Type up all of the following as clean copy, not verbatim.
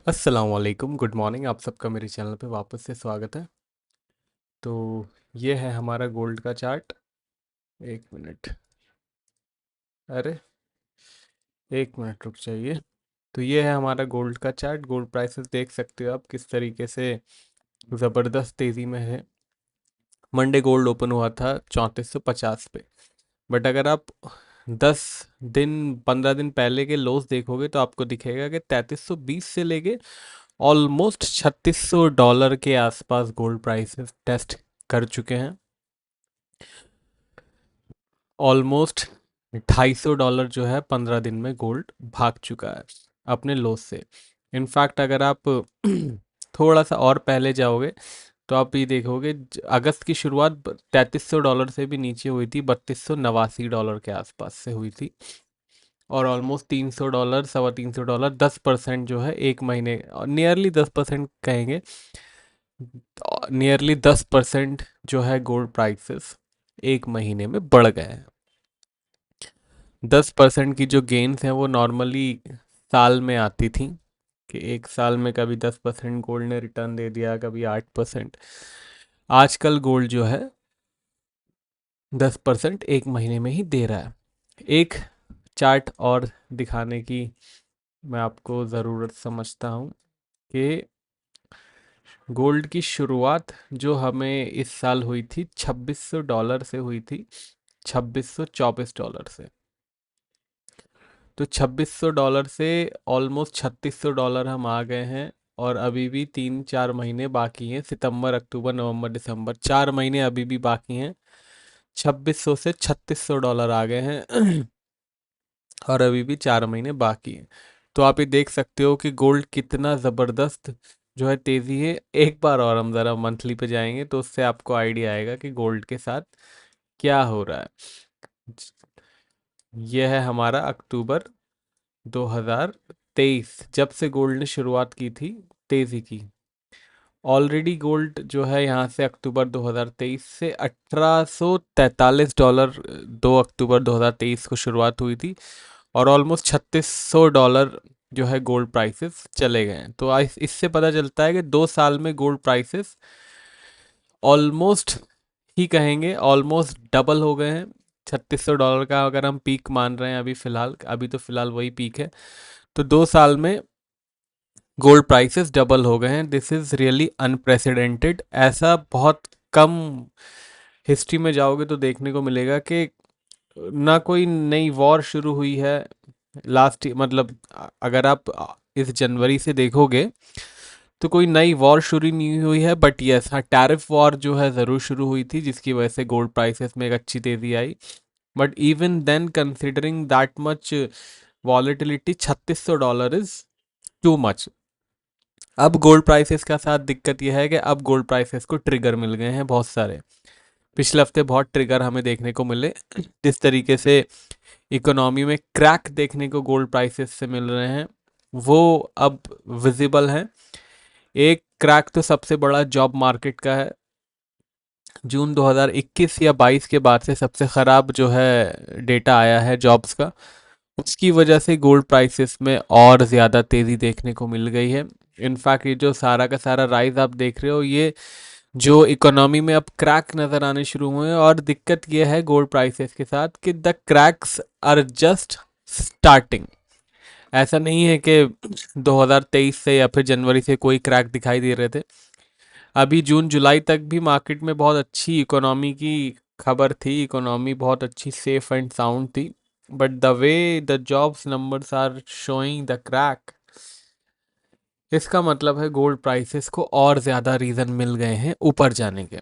अस्सलाम वालेकुम, good morning. आप सबका मेरे चैनल पे वापस से स्वागत है। तो ये है हमारा गोल्ड का चार्ट। एक मिनट, अरे एक मिनट रुक जाइए। तो ये है हमारा गोल्ड का चार्ट। गोल्ड प्राइसेस देख सकते हो आप किस तरीके से ज़बरदस्त तेज़ी में है। मंडे गोल्ड ओपन हुआ था 3450 पे, बट अगर आप 10 दिन 15 दिन पहले के लोस देखोगे तो आपको दिखेगा कि 3320 से लेके ऑलमोस्ट $3600 के आसपास गोल्ड प्राइसेस टेस्ट कर चुके हैं। ऑलमोस्ट $250 जो है 15 दिन में गोल्ड भाग चुका है अपने लोस से। इनफैक्ट अगर आप थोड़ा सा और पहले जाओगे तो आप ये देखोगे अगस्त की शुरुआत $3300 से भी नीचे हुई थी, $3289 के आसपास से हुई थी। और ऑलमोस्ट $300, $325 10% जो है एक महीने, नियरली 10% कहेंगे, नियरली 10% जो है गोल्ड प्राइसेस एक महीने में बढ़ गए हैं। 10% की जो गेन्स हैं वो नॉर्मली साल में आती थी कि एक साल में कभी 10% गोल्ड ने रिटर्न दे दिया, कभी 8%। आजकल गोल्ड जो है 10% एक महीने में ही दे रहा है। एक चार्ट और दिखाने की मैं आपको ज़रूरत समझता हूँ कि गोल्ड की शुरुआत जो हमें इस साल हुई थी $2600 से हुई थी, $2624 से। तो $2600 से ऑलमोस्ट $3600 हम आ गए हैं। और अभी भी 3-4 महीने बाकी हैं, सितंबर अक्टूबर नवंबर दिसंबर 4 महीने अभी भी बाकी हैं। 2600 से $3600 आ गए हैं और अभी भी 4 महीने बाकी हैं। तो आप ये देख सकते हो कि गोल्ड कितना ज़बरदस्त जो है तेज़ी है। एक बार और हम ज़रा मंथली पे जाएंगे तो उससे आपको आइडिया आएगा कि गोल्ड के साथ क्या हो रहा है। यह है हमारा अक्टूबर 2023, जब से गोल्ड ने शुरुआत की थी तेज़ी की। ऑलरेडी गोल्ड जो है यहाँ से अक्टूबर 2023 से $1843, 2 अक्टूबर 2023 को शुरुआत हुई थी और ऑलमोस्ट $3600 जो है गोल्ड प्राइसेस चले गए हैं। तो इससे पता चलता है कि 2 साल में गोल्ड प्राइसेस ऑलमोस्ट ही कहेंगे ऑलमोस्ट डबल हो गए हैं। $3600 का अगर हम पीक मान रहे हैं अभी तो फिलहाल वही पीक है। तो 2 साल में गोल्ड प्राइसेस डबल हो गए हैं। This is really unprecedented. ऐसा बहुत कम हिस्ट्री में जाओगे तो देखने को मिलेगा कि ना कोई नई वॉर शुरू हुई है लास्ट, मतलब अगर आप इस जनवरी से देखोगे तो कोई नई वॉर शुरू नहीं हुई है। बट यस हाँ, टैरिफ वॉर जो है ज़रूर शुरू हुई थी जिसकी वजह से गोल्ड प्राइसेस में एक अच्छी तेज़ी आई। But even then considering that much volatility, $3600 is too much. अब गोल्ड प्राइसेस का साथ दिक्कत यह है कि अब गोल्ड प्राइसेस को ट्रिगर मिल गए हैं बहुत सारे। पिछले हफ्ते बहुत ट्रिगर हमें देखने को मिले जिस तरीके से इकोनॉमी में क्रैक देखने को गोल्ड प्राइसेस से मिल रहे हैं वो अब विजिबल हैं। एक क्रैक तो सबसे बड़ा जॉब मार्केट का है। जून 2021 या 22 के बाद से सबसे ख़राब जो है डेटा आया है जॉब्स का, उसकी वजह से गोल्ड प्राइसेस में और ज़्यादा तेज़ी देखने को मिल गई है। इनफैक्ट ये जो सारा का सारा राइज आप देख रहे हो, ये जो इकोनॉमी में अब क्रैक नज़र आने शुरू हुए हैं। और दिक्कत ये है गोल्ड प्राइसेस के साथ कि the cracks are just starting. ऐसा नहीं है कि 2023 से या फिर जनवरी से कोई क्रैक दिखाई दे रहे थे। अभी जून जुलाई तक भी मार्केट में बहुत अच्छी इकोनॉमी की खबर थी, इकोनॉमी बहुत अच्छी सेफ एंड साउंड थी। But the way the jobs numbers are showing the crack, इसका मतलब है गोल्ड प्राइसेस को और ज़्यादा रीज़न मिल गए हैं ऊपर जाने के।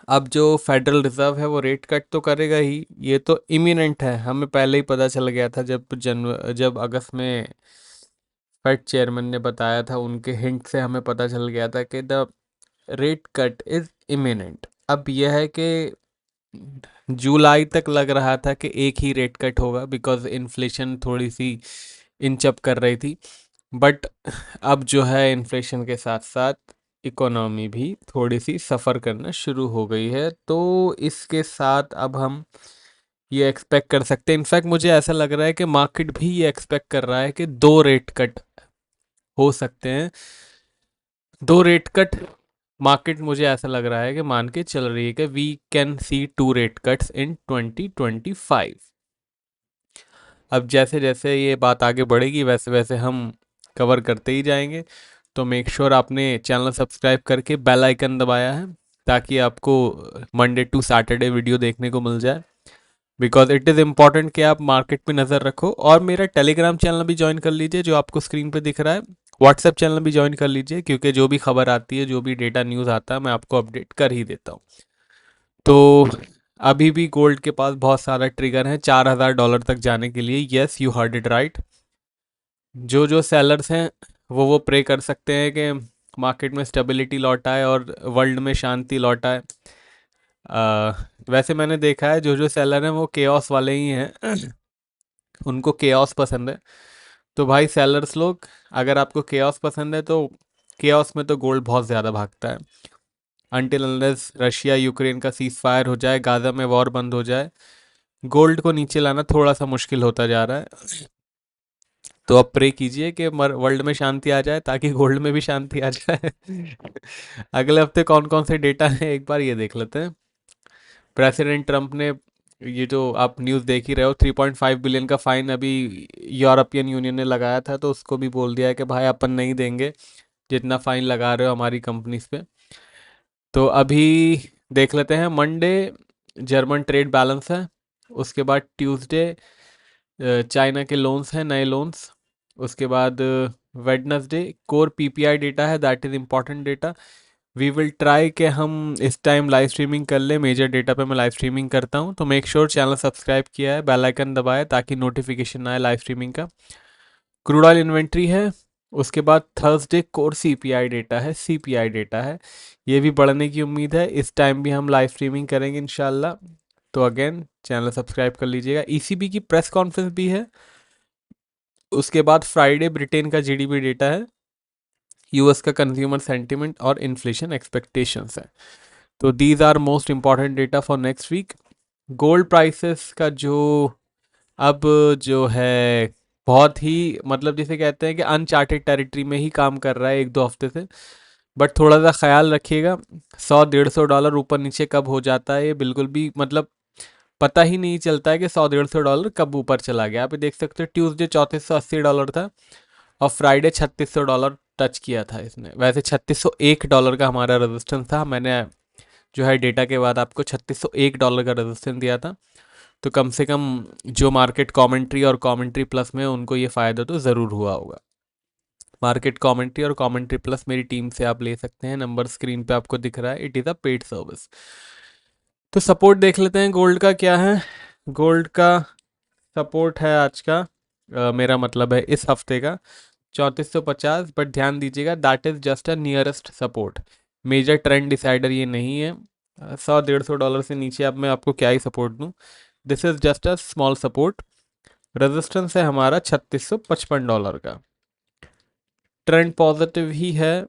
अब जो फेडरल रिजर्व है वो रेट कट तो करेगा ही, ये तो इमिनेंट है, हमें पहले ही पता चल गया था जब अगस्त में फेड चेयरमैन ने बताया था, उनके हिंट से हमें पता चल गया था कि the rate cut is imminent. अब यह है कि जुलाई तक लग रहा था कि एक ही रेट कट होगा बिकॉज इन्फ्लेशन थोड़ी सी इंचअप कर रही थी। बट अब जो है इन्फ्लेशन के साथ साथ इकोनॉमी भी थोड़ी सी सफ़र करना शुरू हो गई है। तो इसके साथ अब हम ये एक्सपेक्ट कर सकते हैं, इनफैक्ट मुझे ऐसा लग रहा है कि मार्केट भी ये एक्सपेक्ट कर रहा है कि 2 रेट कट हो सकते हैं। दो रेट कट मार्केट मुझे ऐसा लग रहा है कि मान के चल रही है कि we can see 2 rate cuts in 2025। अब जैसे जैसे ये बात आगे बढ़ेगी वैसे वैसे हम कवर करते ही जाएंगे। तो मेक श्योर आपने चैनल सब्सक्राइब करके बेल आइकन दबाया है ताकि आपको मंडे टू सैटरडे वीडियो देखने को मिल जाए। बिकॉज इट इज़ इम्पॉर्टेंट कि आप मार्केट पे नज़र रखो। और मेरा टेलीग्राम चैनल भी ज्वाइन कर लीजिए जो आपको स्क्रीन पे दिख रहा है। व्हाट्सएप चैनल भी ज्वाइन कर लीजिए क्योंकि जो भी खबर आती है जो भी डेटा न्यूज़ आता है मैं आपको अपडेट कर ही देता हूँ। तो अभी भी गोल्ड के पास बहुत सारा ट्रिगर है $4,000 तक जाने के लिए। Yes, you heard it right. जो जो सेलर्स हैं वो प्रे कर सकते हैं कि मार्केट में स्टेबिलिटी लौट आए और वर्ल्ड में शांति लौट आए। वैसे मैंने देखा है जो जो सेलर हैं वो केओस वाले ही हैं उनको केओस पसंद है। तो भाई सेलर्स लोग, अगर आपको केओस पसंद है तो केओस में तो गोल्ड बहुत ज़्यादा भागता है। अनटिल अनलेस रशिया यूक्रेन का सीज फायर हो जाए, गाज़ा में वॉर बंद हो जाए, गोल्ड को नीचे लाना थोड़ा सा मुश्किल होता जा रहा है। तो अब प्रे कीजिए कि वर्ल्ड में शांति आ जाए ताकि गोल्ड में भी शांति आ जाए। अगले हफ्ते कौन कौन से डेटा हैं एक बार ये देख लेते हैं। प्रेसिडेंट ट्रंप ने, ये जो आप न्यूज़ देख ही रहे हो, 3.5 बिलियन का फाइन अभी यूरोपियन यूनियन ने लगाया था तो उसको भी बोल दिया है कि भाई अपन नहीं देंगे जितना फाइन लगा रहे हो हमारी कंपनीज पे। तो अभी देख लेते हैं मंडे जर्मन ट्रेड बैलेंस है। उसके बाद ट्यूसडे चाइना के लोन्स हैं, नए लोन्स। उसके बाद वेडनेसडे कोर पीपीआई डेटा है, that is important data. We will try कि हम इस टाइम लाइव स्ट्रीमिंग कर ले। मेजर डेटा पे मैं लाइव स्ट्रीमिंग करता हूँ तो मेक श्योर चैनल सब्सक्राइब किया है, बेल आइकन दबाया ताकि नोटिफिकेशन आए लाइव स्ट्रीमिंग का। क्रूड ऑयल इन्वेंट्री है। उसके बाद थर्सडे कोर सीपीआई डेटा है, सीपीआई डेटा है। ये भी बढ़ने की उम्मीद है, इस टाइम भी हम लाइव स्ट्रीमिंग करेंगे इंशाल्लाह। तो अगेन चैनल सब्सक्राइब कर लीजिएगा। ईसीबी की प्रेस कॉन्फ्रेंस भी है। उसके बाद फ्राइडे ब्रिटेन का जीडीपी डेटा है, यूएस का कंज्यूमर सेंटिमेंट और इन्फ्लेशन एक्सपेक्टेशंस है। तो these are most important data for next week. Gold prices का अब जो है बहुत ही, मतलब जिसे कहते हैं कि अनचार्टेड टेरिटरी में ही काम कर रहा है एक दो हफ्ते से। बट थोड़ा सा ख्याल रखिएगा, 100-150 डॉलर ऊपर नीचे कब हो जाता है ये बिल्कुल भी मतलब पता ही नहीं चलता है कि 100-150 डॉलर कब ऊपर चला गया। आप ये देख सकते हो ट्यूसडे $3480 था और फ्राइडे $3600 टच किया था इसने। वैसे $3601 का हमारा रेजिस्टेंस था। मैंने जो है डेटा के बाद आपको $3601 का रेजिस्टेंस दिया था। तो कम से कम जो मार्केट कमेंट्री और कमेंट्री प्लस में उनको ये फ़ायदा तो ज़रूर हुआ होगा। मार्केट कमेंट्री और कमेंट्री प्लस मेरी टीम से आप ले सकते हैं, नंबर स्क्रीन पे आपको दिख रहा है, it is a paid service. तो सपोर्ट देख लेते हैं गोल्ड का क्या है। गोल्ड का सपोर्ट है आज का, मेरा मतलब है इस हफ्ते का 3450। बट ध्यान दीजिएगा that is just a nearest support, major trend decider ये नहीं है। 100-150 डॉलर से नीचे अब मैं आपको क्या ही सपोर्ट दूँ। This is just a small support. Resistance है हमारा $3655 का। ट्रेंड पॉजिटिव ही है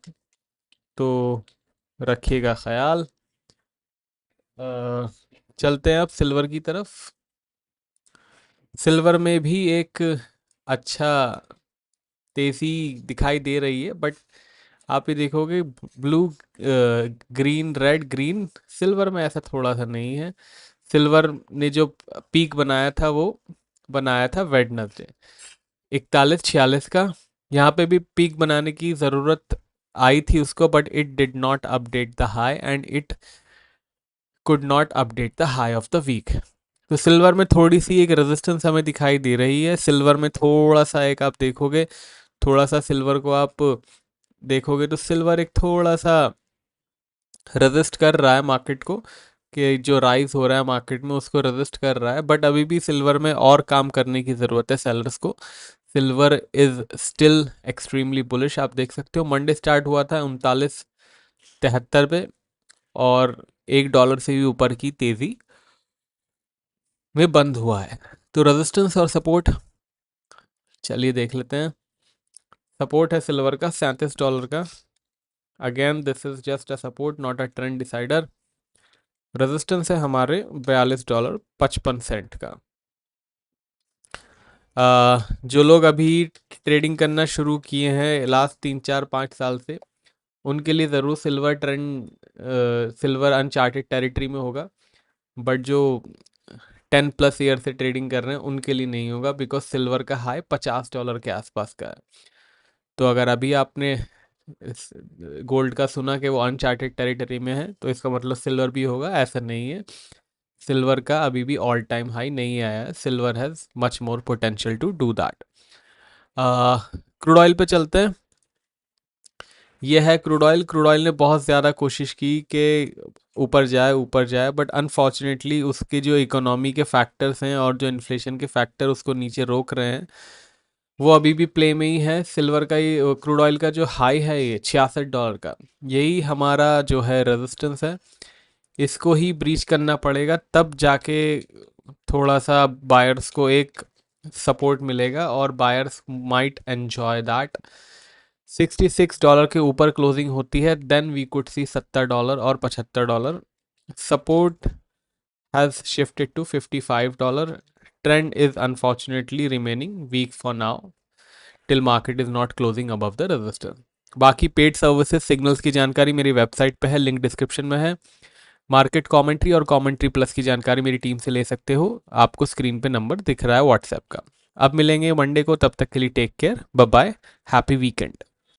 तो रखिएगा ख्याल। चलते हैं अब सिल्वर की तरफ। सिल्वर में भी एक अच्छा तेजी दिखाई दे रही है, बट आप ये देखोगे blue green red green, silver में ऐसा थोड़ा सा नहीं है। सिल्वर ने जो पीक बनाया था वो बनाया था वेडनेसडे 4146 का। यहाँ पे भी पीक बनाने की ज़रूरत आई थी उसको, but it did not update the high and it could not update the high of the week. तो सिल्वर में थोड़ी सी एक रेजिस्टेंस हमें दिखाई दे रही है। सिल्वर में थोड़ा सा एक आप देखोगे, थोड़ा सा सिल्वर को आप देखोगे तो सिल्वर एक थोड़ा सा रेजिस्ट कर रहा है मार्केट को, कि जो राइज हो रहा है मार्केट में उसको रेजिस्ट कर रहा है। बट अभी भी सिल्वर में और काम करने की ज़रूरत है सेलर्स को। Silver is still extremely bullish. आप देख सकते हो मंडे स्टार्ट हुआ था 3973 पे और $1 से भी ऊपर की तेज़ी में बंद हुआ है। तो रेजिस्टेंस और सपोर्ट चलिए देख लेते हैं। सपोर्ट है सिल्वर का $37 का। Again this is just a support not a trend decider. Resistance है हमारे $42.55 का। जो लोग अभी ट्रेडिंग करना शुरू किए हैं लास्ट 3 4 5 साल से, उनके लिए ज़रूर सिल्वर अनचार्टेड टेरिटरी में होगा। बट जो 10+ ईयर से ट्रेडिंग कर रहे हैं उनके लिए नहीं होगा, बिकॉज सिल्वर का हाई $50 के आसपास का है। तो अगर अभी आपने गोल्ड का सुना कि वो अनचार्टेड टेरिटरी में है, तो इसका मतलब सिल्वर भी होगा, ऐसा नहीं है। सिल्वर का अभी भी ऑल टाइम हाई नहीं आया है। Silver has much more potential to do that. Crude oil पे चलते हैं। ये है क्रूड ऑयल। क्रूड ऑयल ने बहुत ज़्यादा कोशिश की कि ऊपर जाए ऊपर जाए, बट अनफॉर्चुनेटली उसके जो इकोनॉमी के फैक्टर्स हैं और जो इन्फ्लेशन के फैक्टर उसको नीचे रोक रहे हैं, वो अभी भी प्ले में ही है। सिल्वर का ये क्रूड ऑयल का जो हाई है ये $66 का, यही हमारा जो है रेजिस्टेंस है। इसको ही ब्रीच करना पड़ेगा, तब जाके थोड़ा सा बायर्स को एक सपोर्ट मिलेगा और बायर्स माइट एंजॉय दैट। $66 के ऊपर क्लोजिंग होती है, देन वी कुड सी $70 और $75। Support has shifted to $55। Trend is unfortunately remaining weak for now till market is not closing above the register. बाकी पेड सर्विसेज सिग्नल्स की जानकारी मेरी website पे है, लिंक डिस्क्रिप्शन में है। मार्केट कमेंट्री और कमेंट्री प्लस की जानकारी मेरी टीम से ले सकते हो, आपको स्क्रीन पे नंबर दिख रहा है व्हाट्सएप का। अब मिलेंगे मंडे को, तब तक के लिए take care, bye bye, happy weekend.